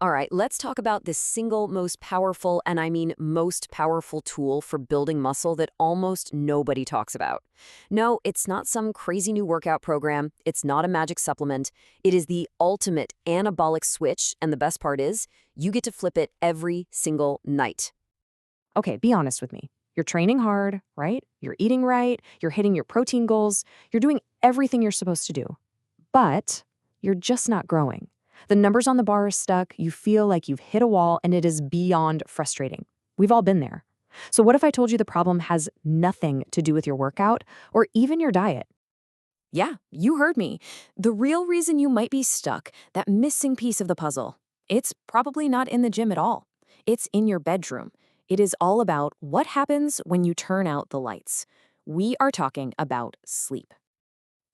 All right, let's talk about the single most powerful, and I mean most powerful tool for building muscle that almost nobody talks about. No, it's not some crazy new workout program. It's not a magic supplement. It is the ultimate anabolic switch, and the best part is, you get to flip it every single night. Okay, be honest with me. You're training hard, right? You're eating right, you're hitting your protein goals, you're doing everything you're supposed to do. But you're just not growing. The numbers on the bar are stuck, you feel like you've hit a wall, and it is beyond frustrating. We've all been there. So what if I told you the problem has nothing to do with your workout or even your diet? Yeah, you heard me. The real reason you might be stuck, that missing piece of the puzzle, it's probably not in the gym at all. It's in your bedroom. It is all about what happens when you turn out the lights. We are talking about sleep.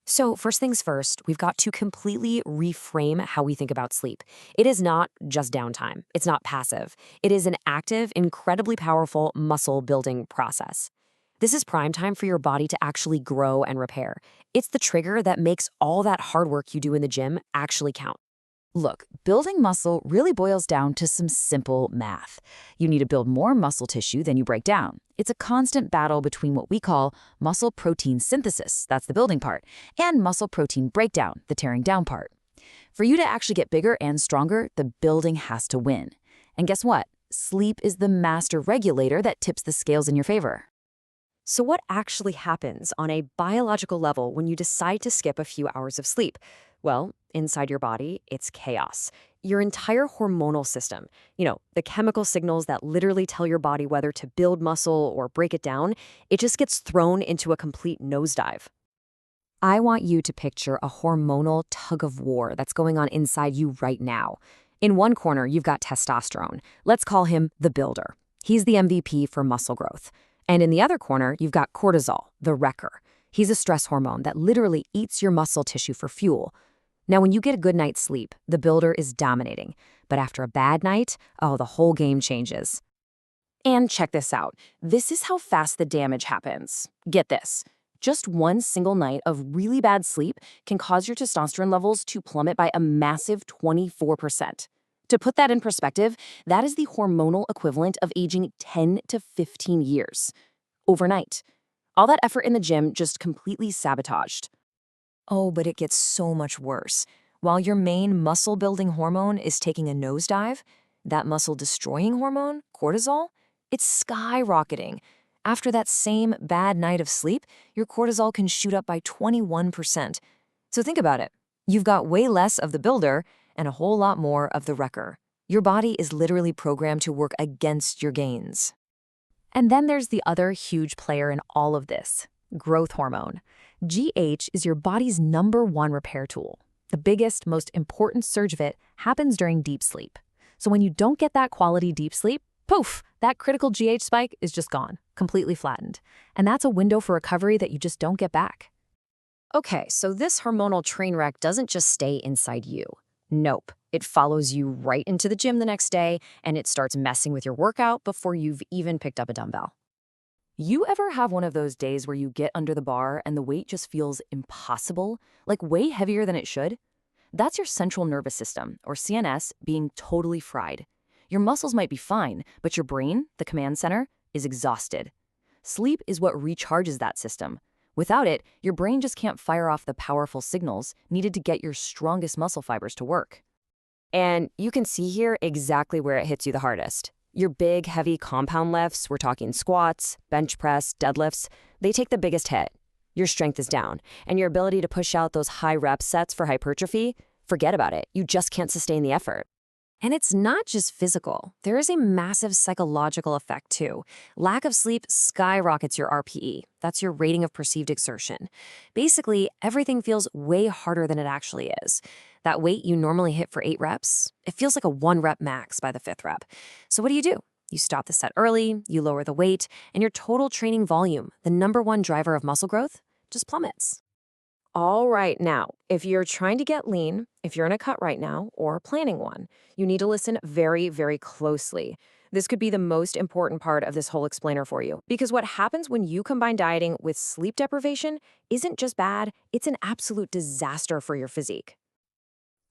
So, first things first, we've got to completely reframe how we think about sleep. It is not just downtime, it's not passive. It is an active, incredibly powerful muscle building process. This is prime time for your body to actually grow and repair. It's the trigger that makes all that hard work you do in the gym actually count. Look, building muscle really boils down to some simple math. You need to build more muscle tissue than you break down. It's a constant battle between what we call muscle protein synthesis, that's the building part, and muscle protein breakdown, the tearing down part. For you to actually get bigger and stronger, the building has to win. And guess what? Sleep is the master regulator that tips the scales in your favor. So, what actually happens on a biological level when you decide to skip a few hours of sleep? Well, inside your body, it's chaos. Your entire hormonal system, the chemical signals that literally tell your body whether to build muscle or break it down, it just gets thrown into a complete nosedive. I want you to picture a hormonal tug of war that's going on inside you right now. In one corner, you've got testosterone. Let's call him the builder. He's the MVP for muscle growth. And in the other corner, you've got cortisol, the wrecker. He's a stress hormone that literally eats your muscle tissue for fuel. Now, when you get a good night's sleep, the builder is dominating. But after a bad night, oh, the whole game changes. And check this out. This is how fast the damage happens. Get this. Just one single night of really bad sleep can cause your testosterone levels to plummet by a massive 24%. To put that in perspective, that is the hormonal equivalent of aging 10 to 15 years. Overnight. All that effort in the gym just completely sabotaged. Oh, but it gets so much worse. While your main muscle-building hormone is taking a nosedive, that muscle-destroying hormone, cortisol, it's skyrocketing. After that same bad night of sleep, your cortisol can shoot up by 21%. So think about it. You've got way less of the builder and a whole lot more of the wrecker. Your body is literally programmed to work against your gains. And then there's the other huge player in all of this, growth hormone. GH is your body's #1 repair tool. The biggest, most important surge of it happens during deep sleep. So when you don't get that quality deep sleep, poof, that critical GH spike is just gone, completely flattened. And that's a window for recovery that you just don't get back. Okay, so this hormonal train wreck doesn't just stay inside you. Nope. It follows you right into the gym the next day, and it starts messing with your workout before you've even picked up a dumbbell. You ever have one of those days where you get under the bar and the weight just feels impossible, like way heavier than it should? That's your central nervous system, or CNS, being totally fried. Your muscles might be fine, but your brain, the command center, is exhausted. Sleep is what recharges that system. Without it, your brain just can't fire off the powerful signals needed to get your strongest muscle fibers to work. And you can see here exactly where it hits you the hardest. Your big, heavy compound lifts, we're talking squats, bench press, deadlifts, they take the biggest hit. Your strength is down, and your ability to push out those high rep sets for hypertrophy, forget about it. You just can't sustain the effort. And it's not just physical. There is a massive psychological effect too. Lack of sleep skyrockets your RPE. That's your rating of perceived exertion. Basically, everything feels way harder than it actually is. That weight you normally hit for 8 reps, it feels like a 1 rep max by the 5th rep. So what do? You stop the set early, you lower the weight, and your total training volume, the #1 driver of muscle growth, just plummets. All right, now, if you're trying to get lean, if you're in a cut right now, or planning one, you need to listen very, very closely. This could be the most important part of this whole explainer for you, because what happens when you combine dieting with sleep deprivation isn't just bad, it's an absolute disaster for your physique.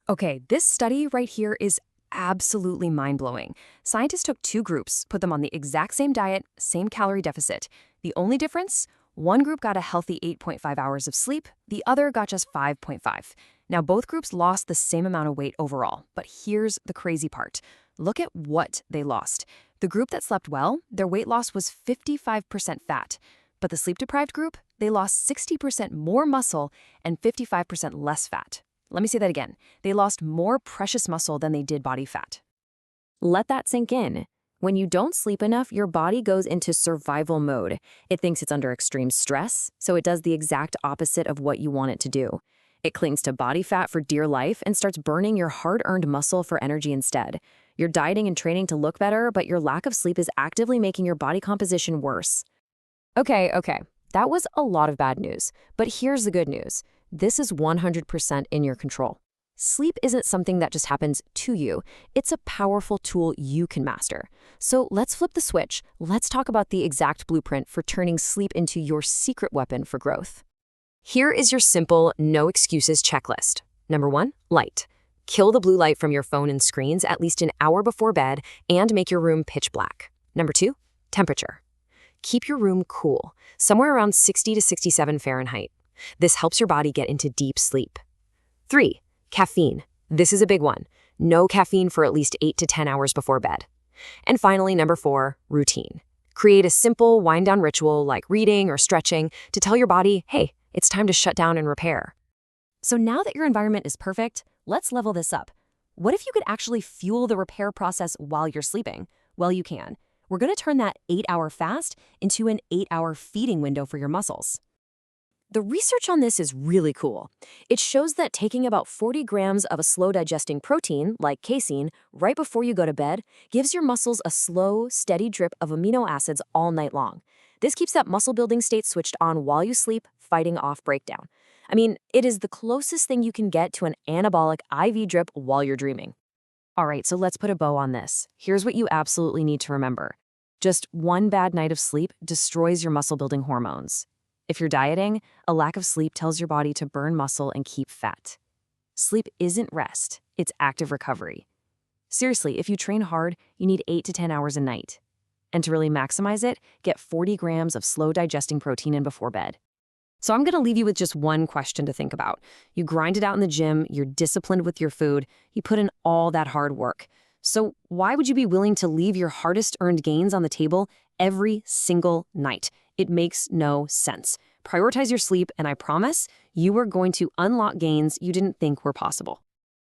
Okay, this study right here is absolutely mind-blowing. Scientists took two groups, put them on the exact same diet, same calorie deficit. The only difference? One group got a healthy 8.5 hours of sleep, the other got just 5.5. Now, both groups lost the same amount of weight overall, but here's the crazy part. Look at what they lost. The group that slept well, their weight loss was 55% fat. But the sleep-deprived group, they lost 60% more muscle and 55% less fat. Let me say that again. They lost more precious muscle than they did body fat. Let that sink in. When you don't sleep enough, your body goes into survival mode. It thinks it's under extreme stress, so it does the exact opposite of what you want it to do. It clings to body fat for dear life and starts burning your hard-earned muscle for energy instead. You're dieting and training to look better, but your lack of sleep is actively making your body composition worse. Okay. That was a lot of bad news. But here's the good news. This is 100% in your control. Sleep isn't something that just happens to you. It's a powerful tool you can master. So let's flip the switch. Let's talk about the exact blueprint for turning sleep into your secret weapon for growth. Here is your simple, no excuses checklist. Number 1, light. Kill the blue light from your phone and screens at least an hour before bed and make your room pitch black. Number 2, temperature. Keep your room cool, somewhere around 60 to 67 Fahrenheit. This helps your body get into deep sleep. 3, caffeine. This is a big one. No caffeine for at least 8 to 10 hours before bed. And finally, number 4, routine. Create a simple wind-down ritual like reading or stretching to tell your body, hey, it's time to shut down and repair. So now that your environment is perfect, let's level this up. What if you could actually fuel the repair process while you're sleeping? Well, you can. We're going to turn that 8-hour fast into an 8-hour feeding window for your muscles. The research on this is really cool. It shows that taking about 40 grams of a slow-digesting protein, like casein, right before you go to bed gives your muscles a slow, steady drip of amino acids all night long. This keeps that muscle-building state switched on while you sleep, fighting off breakdown. I mean, it is the closest thing you can get to an anabolic IV drip while you're dreaming. All right, so let's put a bow on this. Here's what you absolutely need to remember. Just one bad night of sleep destroys your muscle-building hormones. If you're dieting, a lack of sleep tells your body to burn muscle and keep fat. Sleep isn't rest, it's active recovery. Seriously, if you train hard, you need 8 to 10 hours a night. And to really maximize it, get 40 grams of slow-digesting protein in before bed. So I'm going to leave you with just one question to think about. You grind it out in the gym, you're disciplined with your food, you put in all that hard work. So why would you be willing to leave your hardest-earned gains on the table every single night? It makes no sense. Prioritize your sleep, and I promise you are going to unlock gains you didn't think were possible.